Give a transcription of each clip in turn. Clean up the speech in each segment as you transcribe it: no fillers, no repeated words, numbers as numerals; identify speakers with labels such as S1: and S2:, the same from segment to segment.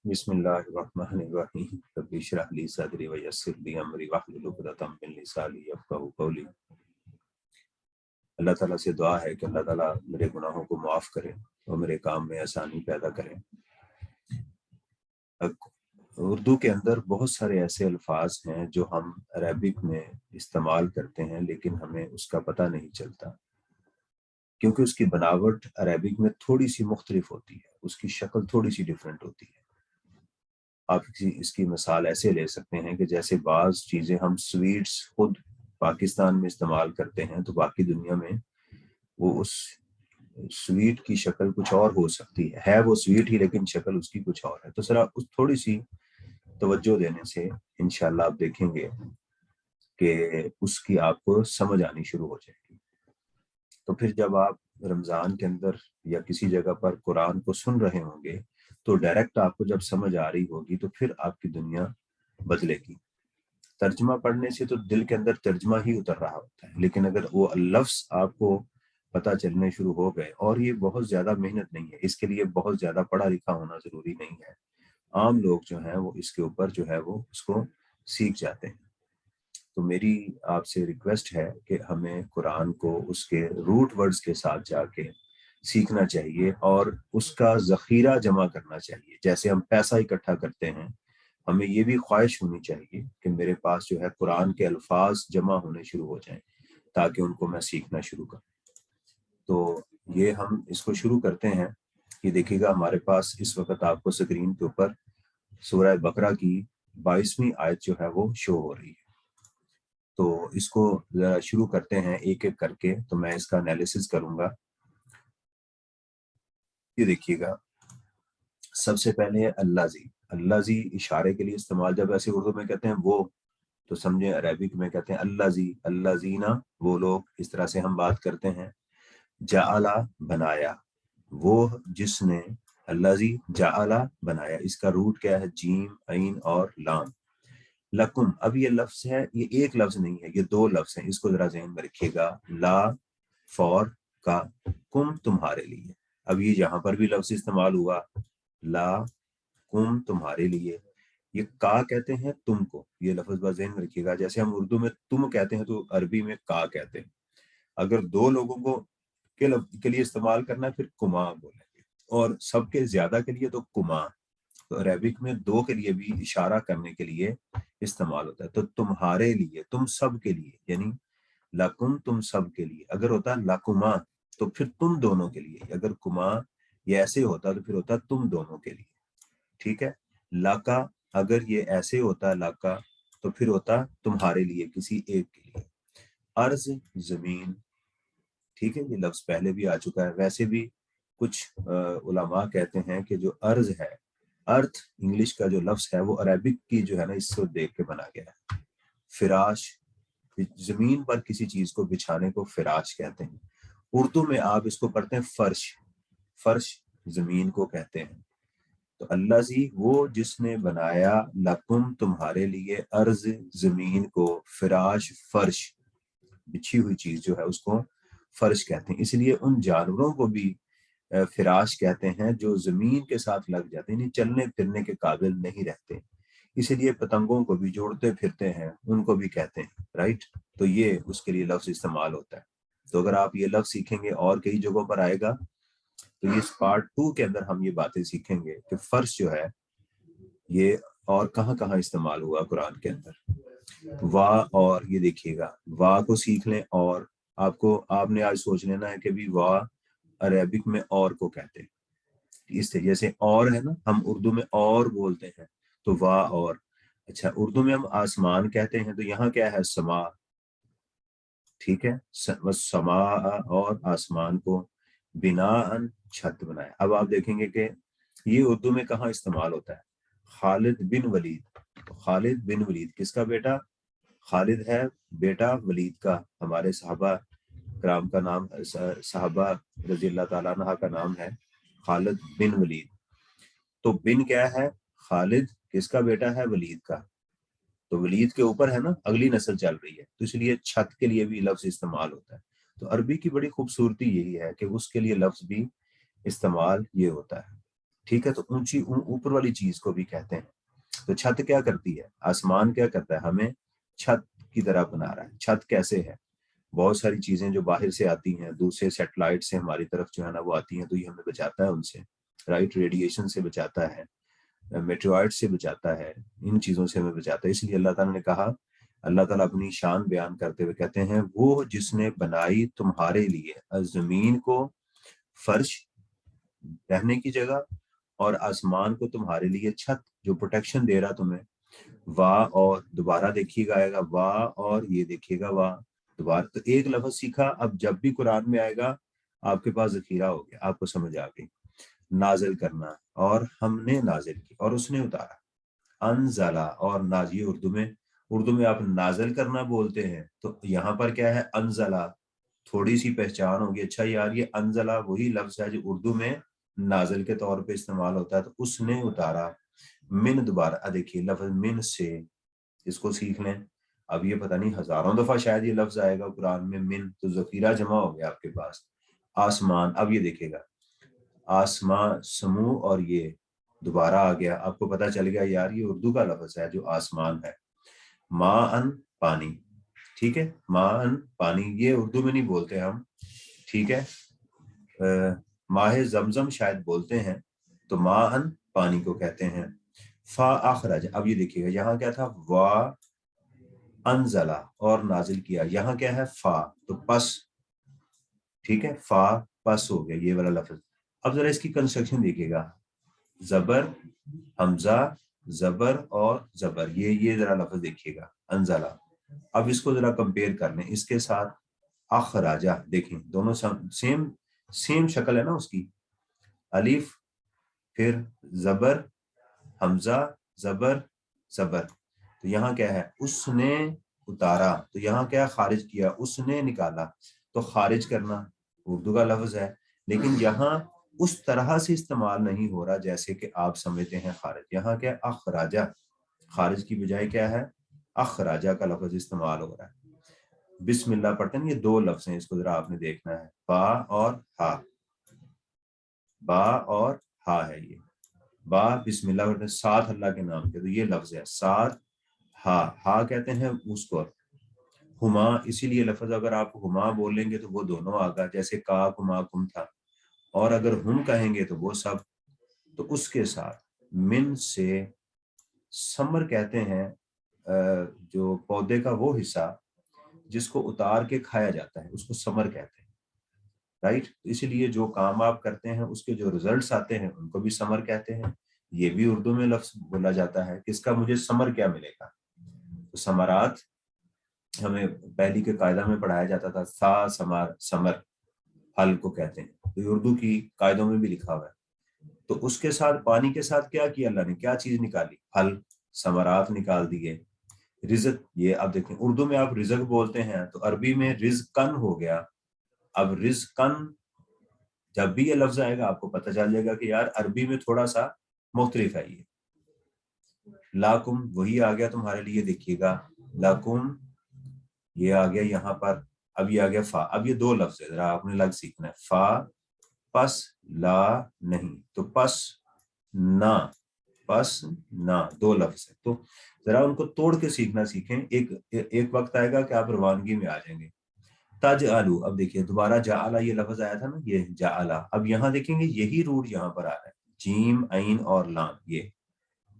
S1: बिस्मिल्लाहिर्रहमानिर्रहीम रब्बि इश्रह ली सदरी व यस्सिर ली अमरी वहलुल उक़दतम मिन लिसानी यफ़क़हू क़ौली। अल्लाह ताला से दुआ है कि अल्लाह ताला मेरे गुनाहों को माफ़ करे और मेरे काम में आसानी पैदा करे। उर्दू के अंदर बहुत सारे ऐसे अल्फाज हैं जो हम अरबिक में इस्तेमाल करते हैं, लेकिन हमें उसका पता नहीं चलता, क्योंकि उसकी बनावट अरबिक में थोड़ी सी मुख्तलिफ होती है, उसकी शक्ल थोड़ी सी डिफरेंट होती है। आप इसकी मिसाल ऐसे ले सकते हैं कि जैसे बाज़ चीज़ें हम स्वीट्स खुद पाकिस्तान में इस्तेमाल करते हैं, तो बाकी दुनिया में वो उस स्वीट की शक्ल कुछ और हो सकती है वो स्वीट ही, लेकिन शक्ल उसकी कुछ और है। तो जरा उस थोड़ी सी तवज्जो देने से इंशाल्लाह आप देखेंगे कि उसकी आपको समझ आनी शुरू हो जाएगी। तो फिर जब आप रमज़ान के अंदर या किसी जगह पर कुरान को सुन रहे होंगे, तो डायरेक्ट आपको जब समझ आ रही होगी तो फिर आपकी दुनिया बदलेगी। तर्जमा पढ़ने से तो दिल के अंदर तर्जमा ही उतर रहा होता है, लेकिन अगर वो लफ्ज़ आपको पता चलने शुरू हो गए, और ये बहुत ज़्यादा मेहनत नहीं है, इसके लिए बहुत ज़्यादा पढ़ा लिखा होना ज़रूरी नहीं है। आम लोग जो हैं वो इसके ऊपर जो है वो उसको सीख जाते हैं। तो मेरी आपसे रिक्वेस्ट है कि हमें कुरान को उसके रूट वर्ड्स के साथ जाके सीखना चाहिए और उसका ज़ख़ीरा जमा करना चाहिए। जैसे हम पैसा इकट्ठा करते हैं, हमें ये भी ख्वाहिश होनी चाहिए कि मेरे पास जो है कुरान के अल्फाज जमा होने शुरू हो जाएं, ताकि उनको मैं सीखना शुरू करूं। तो ये हम इसको शुरू करते हैं। ये देखिएगा, हमारे पास इस वक्त आपको स्क्रीन के ऊपर सूरह बकरा की 22वीं आयत जो है वो शो हो रही है। तो इसको जरा शुरू करते हैं एक एक करके, तो मैं इसका एनालिसिस करूंगा। ये देखिएगा, सबसे पहले है अल्लाह जी। अल्लाह जी इशारे के लिए इस्तेमाल, जब ऐसे उर्दू में कहते हैं वो, तो समझे अरबिक में कहते हैं अल्लाह जी, अल्लाह जीना, वो लोग, इस तरह से हम बात करते हैं। जाअला, बनाया, वो जिसने, अल्लाह जी जाअला, बनाया। इसका रूट क्या है? जीम, ऐन और लाम। लकुम, अब ये लफ्ज है, ये एक लफ्ज नहीं है, ये दो लफ्ज हैं, इसको जरा ज़हन में रखिएगा। ला फॉर का, कुम तुम्हारे लिए। अब ये यहाँ पर भी लफ्ज इस्तेमाल हुआ, ला कुम तुम्हारे लिए। ये का कहते हैं तुमको, ये लफ्ज बस ज़हन में रखिएगा। जैसे हम उर्दू में तुम कहते हैं, तो अरबी में का कहते हैं। अगर दो लोगों को के लिए इस्तेमाल करना है, फिर कुमा बोलेंगे, और सबके ज्यादा के लिए तो कुमा। तो अरेबिक में दो के लिए भी इशारा करने के लिए इस्तेमाल होता है। तो तुम्हारे लिए, तुम सब के लिए, यानी लकुम, तुम सब के लिए। अगर होता लकुमा तो फिर तुम दोनों के लिए। अगर कुमा ये ऐसे होता तो फिर होता तुम दोनों के लिए। ठीक है। लाका, अगर ये ऐसे होता लाका, तो फिर होता तुम्हारे लिए, किसी एक के लिए। अर्ज, जमीन। ठीक है, ये लफ्ज पहले भी आ चुका है। वैसे भी कुछ उलमा कहते हैं कि जो अर्ज है, अर्थ इंग्लिश का जो लफ्ज है, वो अरबिक की जो है ना, इससे देख के बना गया है। फिराश, जमीन पर किसी चीज को बिछाने को फिराश कहते हैं। उर्दू में आप इसको पढ़ते हैं फर्श, फर्श जमीन को कहते हैं। तो अल्लाह जी, वो जिसने बनाया, लकुम तुम्हारे लिए, अर्ज जमीन को, फिराश फर्श, बिछी हुई चीज जो है उसको फर्श कहते हैं। इसलिए उन जानवरों को भी फिराश कहते हैं जो जमीन के साथ लग जाते हैं, चलने फिरने के काबिल नहीं रहते। इसीलिए पतंगों को भी जोड़ते फिरते हैं, उनको भी कहते हैं, राइट। तो ये उसके लिए लफ्ज इस्तेमाल होता है। तो अगर आप ये लफ्ज सीखेंगे, और कई जगहों पर आएगा, तो इस पार्ट 2 के अंदर हम ये बातें सीखेंगे कि फर्श जो है ये और कहाँ कहाँ इस्तेमाल हुआ कुरान के अंदर। वाह, और ये देखिएगा, वाह को सीख लें। और आपने आज सोच लेना है कि भी वाह अरेबिक में और को कहते हैं। इस तरीके से और है ना, हम उर्दू में और बोलते हैं, तो वाह और। अच्छा, उर्दू में हम आसमान कहते हैं, तो यहाँ क्या है? समा। ठीक है, समा, और आसमान को बिनाअन, छत बनाया। अब आप देखेंगे कि ये उर्दू में कहाँ इस्तेमाल होता है? खालिद बिन वलीद। तो खालिद बिन वलीद किसका बेटा? खालिद है बेटा वलीद का। हमारे साहबा कराम का नाम, साहबा रजी अल्लाह ताला अन्हा का नाम है खालिद बिन वलीद। तो बिन क्या है? खालिद किसका बेटा है? वलीद का। तो वलीद के ऊपर है ना, अगली नस्ल चल रही है, तो इसलिए छत के लिए भी लफ्ज इस्तेमाल होता है। तो अरबी की बड़ी खूबसूरती यही है कि उसके लिए लफ्ज भी इस्तेमाल ये होता है। ٹھیک ہے، تو اونچی اوپر والی چیز کو بھی کہتے ہیں. تو چھت کیا کرتی ہے، آسمان کیا کرتا ہے، ہمیں چھت کی طرح بنا رہا ہے. چھت کیسے ہے، بہت ساری چیزیں جو باہر سے آتی ہیں، دوسرے سیٹلائٹ سے ہماری طرف جو ہے نا وہ آتی ہیں، تو یہ ہمیں بچاتا ہے ان سے، رائٹ، ریڈیشن سے بچاتا ہے، میٹروائٹ سے بچاتا ہے، ان چیزوں سے ہمیں بچاتا ہے. اس لیے اللہ تعالیٰ نے کہا، اللہ تعالیٰ اپنی شان بیان کرتے ہوئے کہتے ہیں، وہ جس نے بنائی تمہارے لیے زمین کو فرش، رہنے کی جگہ، اور آسمان کو تمہارے لیے چھت، جو پروٹیکشن دے رہا تمہیں. واہ، اور دوبارہ دیکھیے گا آئے گا واہ، اور یہ دیکھیے گا واہ دوبارہ. تو ایک لفظ سیکھا، اب جب بھی قرآن میں آئے گا آپ کے پاس ذخیرہ ہو گیا، آپ کو سمجھ آ گئی. نازل کرنا، اور ہم نے نازل کی، اور اس نے اتارا. انزلہ، اور نازی اردو میں آپ نازل کرنا بولتے ہیں، تو یہاں پر کیا ہے، انزلہ. تھوڑی سی پہچان ہوگی، اچھا یار یہ انزلہ وہی لفظ ہے جو اردو میں نازل کے طور پہ استعمال ہوتا ہے. تو اس نے اتارا. من، دوبارہ دیکھیے لفظ من سے، اس کو سیکھ لیں. اب یہ پتہ نہیں ہزاروں دفعہ شاید یہ لفظ آئے گا قرآن میں، من، تو ذخیرہ جمع ہو گیا آپ کے پاس. آسمان، اب یہ دیکھے گا آسمان، سمو، اور یہ دوبارہ آ گیا، آپ کو پتہ چل گیا یار یہ اردو کا لفظ ہے جو آسمان ہے. ما ان، پانی، ٹھیک ہے، ما ان، پانی، یہ اردو میں نہیں بولتے ہم، ٹھیک ہے. ماہ زمزم شاید بولتے ہیں، تو ما ان، پانی کو کہتے ہیں. فا اخرج، اب یہ دیکھیے گا یہاں کیا تھا، وا انزلہ، اور نازل کیا. یہاں کیا ہے، فا، تو پس، ٹھیک ہے، فا پس ہو گیا یہ والا لفظ. اب ذرا اس کی کنسٹرکشن دیکھیے گا، زبر، حمزہ، زبر اور زبر، یہ ذرا لفظ دیکھیے گا، انزلہ. اب اس کو ذرا کمپیئر کر لیں اس کے ساتھ اخراجہ، دیکھیں دونوں سیم شکل ہے نا اس کی. الف، پھر زبر، حمزہ، زبر، زبر. تو یہاں کیا ہے، اس نے اتارا، تو یہاں کیا خارج کیا، اس نے نکالا. تو خارج کرنا اردو کا لفظ ہے، لیکن یہاں اس طرح سے استعمال نہیں ہو رہا جیسے کہ آپ سمجھتے ہیں خارج. یہاں کیا، اخراجہ، خارج کی بجائے کیا ہے، اخراجہ کا لفظ استعمال ہو رہا ہے. بسم اللہ پڑھتے ہیں، یہ دو لفظ ہیں، اس کو ذرا آپ نے دیکھنا ہے، با اور ہا، با اور ہا ہے یہ. با، بسم اللہ پڑھتے ہیں ساتھ اللہ کے نام کے، تو یہ لفظ ہے ساتھ. ہا کہتے ہیں اس کو. ہما، اسی لیے لفظ اگر آپ ہما بولیں گے تو وہ دونوں آگا، جیسے کا کما کم تھا. اور اگر ہم کہیں گے تو وہ سب. تو اس کے ساتھ من سے، سمر کہتے ہیں جو پودے کا وہ حصہ جس کو اتار کے کھایا جاتا ہے، اس کو سمر کہتے ہیں، رائٹ. اسی لیے جو کام آپ کرتے ہیں اس کے جو ریزلٹس آتے ہیں ان کو بھی سمر کہتے ہیں. یہ بھی اردو میں لفظ بولا جاتا ہے کہ اس کا مجھے سمر کیا ملے گا. تو سمرات ہمیں پہلی کے قاعدہ میں پڑھایا جاتا تھا، سمر پھل کو کہتے ہیں، تو اردو کی قاعدوں میں بھی لکھا ہوا ہے. تو اس کے ساتھ پانی کے ساتھ کیا کیا اللہ نے، کیا چیز نکالی، پھل، ثمرات نکال دیے. رزق، یہ اب دیکھیں اردو میں آپ رزق بولتے ہیں تو عربی میں رزقن ہو گیا. اب رزقن جب بھی یہ لفظ آئے گا آپ کو پتہ چل جائے گا کہ یار عربی میں تھوڑا سا مختلف ہے. یہ لاکم، وہی آ گیا تمہارے لیے، دیکھیے گا لاکم، یہ آ گیا یہاں پر. اب یہ آ گیا فا. اب یہ دو لفظ ہے، ذرا آپ نے لگ سیکھنا ہے. فا، پس، لا، نہیں، تو پس نہ، پس نہ، دو لفظ ہے. تو ذرا ان کو توڑ کے سیکھنا سیکھیں. ایک وقت آئے گا کہ آپ روانگی میں آ جائیں گے. تجعلوا، اب دیکھیے دوبارہ جعلہ یہ لفظ آیا تھا نا، یہ جعلہ. اب یہاں دیکھیں گے یہی روٹ یہاں پر آ رہا ہے، جیم، عین اور لام، یہ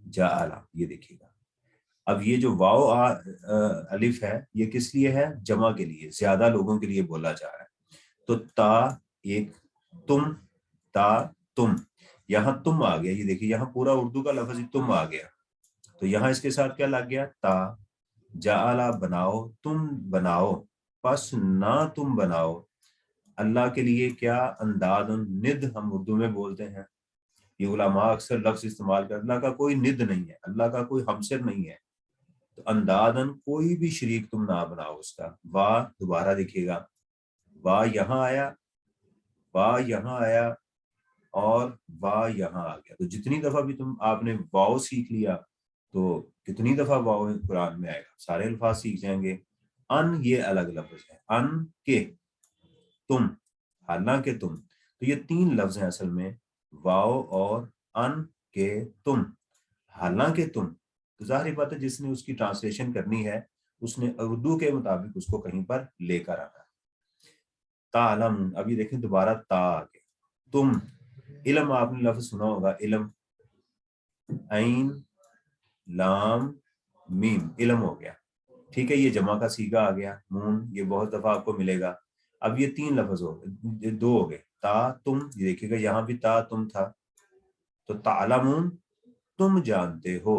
S1: جعلہ، یہ دیکھیے گا. اب یہ جو واو الف ہے یہ کس لیے ہے، جمع کے لیے، زیادہ لوگوں کے لیے بولا جا رہا ہے. تو تا ایک، تم، تا تم، یہاں تم آ گیا. یہ دیکھیے یہاں پورا اردو کا لفظ تم آ گیا. تو یہاں اس کے ساتھ کیا لگ گیا، تا. جعلہ، بناؤ، تم بناؤ، پس نہ تم بناؤ. اللہ کے لیے کیا، انداز، ند ہم اردو میں بولتے ہیں. یہ علماء اکثر لفظ استعمال کرتے، اللہ کا کوئی ند نہیں ہے، اللہ کا کوئی ہمسر نہیں ہے. تو اندازن، کوئی بھی شریک تم نہ بناؤ اس کا. واہ، دوبارہ دیکھیے گا واہ یہاں آیا، واہ یہاں آیا، اور واہ یہاں آ گیا. تو جتنی دفعہ بھی آپ نے واو سیکھ لیا تو کتنی دفعہ واو قرآن میں آئے گا، سارے الفاظ سیکھ جائیں گے. ان، یہ الگ لفظ ہے، ان کے، تم، حالانکہ تم. تو یہ تین لفظ ہیں اصل میں، واو اور अन के तुम, हालांकि तुम, तो जाहिर बात है जिसने उसकी ट्रांसलेशन करनी है उसने उर्दू के मुताबिक उसको कहीं पर लेकर आना है। तालम, अभी देखें दोबारा ता आगे, तुम, इल्म आपने लफ्ज सुना होगा, इल्म, ऐन लाम मीम, इल्म हो गया, ठीक है, ये जमा का सीगा आ गया, नून, ये बहुत दफा आपको मिलेगा। अब ये 3 लफ्ज हो गए, 2 हो गए, ता तुम, ये देखिएगा यहाँ भी ता तुम था, तो तालमून तुम जानते हो,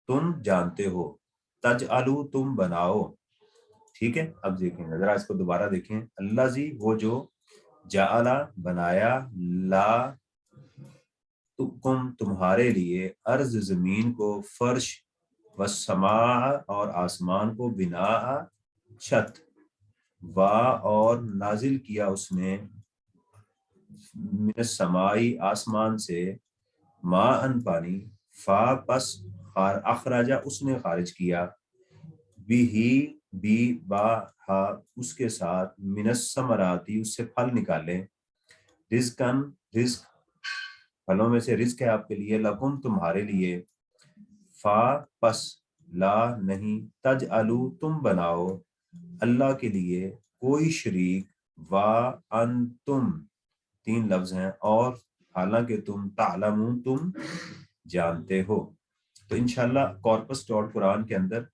S1: तुम जानते हो, तज आलू तुम बनाओ, ठीक है। अब देखें, जरा इसको दोबारा देखें, अल्लाह जी वो जो, जाला बनाया, ला तुम तुम्हारे लिए, अर्ज जमीन को, फर्श, व समा और आसमान को, बिना छत, वा और नाजिल किया उसने, मिन समाई आसमान से, मा अन पानी, फा पस, अखराजा उसने खारिज किया, बिही बी बा हा उसके साथ, मिनस समराती उससे फल निकाले, रिज्कन रिज्क फलों में से रिज्क है आपके लिए, लकुम तुम्हारे लिए, फा पस, ला नहीं, तज अलू तुम बनाओ, अल्लाह के लिए कोई शरीक, वा अन तुम, 3 लफ्ज हैं, और हालांकि तुम, तालमून तुम जानते हो। तो इंशाल्लाह कॉर्पस डॉट कुरान के अंदर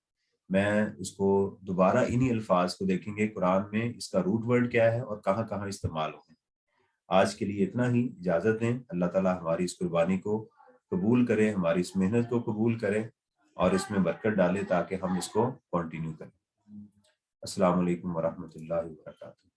S1: मैं उसको दोबारा इन्हीं अल्फाज को देखेंगे, कुरान में इसका रूट वर्ड क्या है और कहाँ कहाँ इस्तेमाल होते हैं। आज के लिए इतना ही, इजाज़त दें। अल्लाह ताला हमारी इस कुर्बानी को कबूल करें, हमारी इस मेहनत को कबूल करें और इसमें बरकत डालें ताकि हम इसको कंटिन्यू करें। अस्सलाम वालेकुम वरहमतुल्लाहि वबरकातुहू।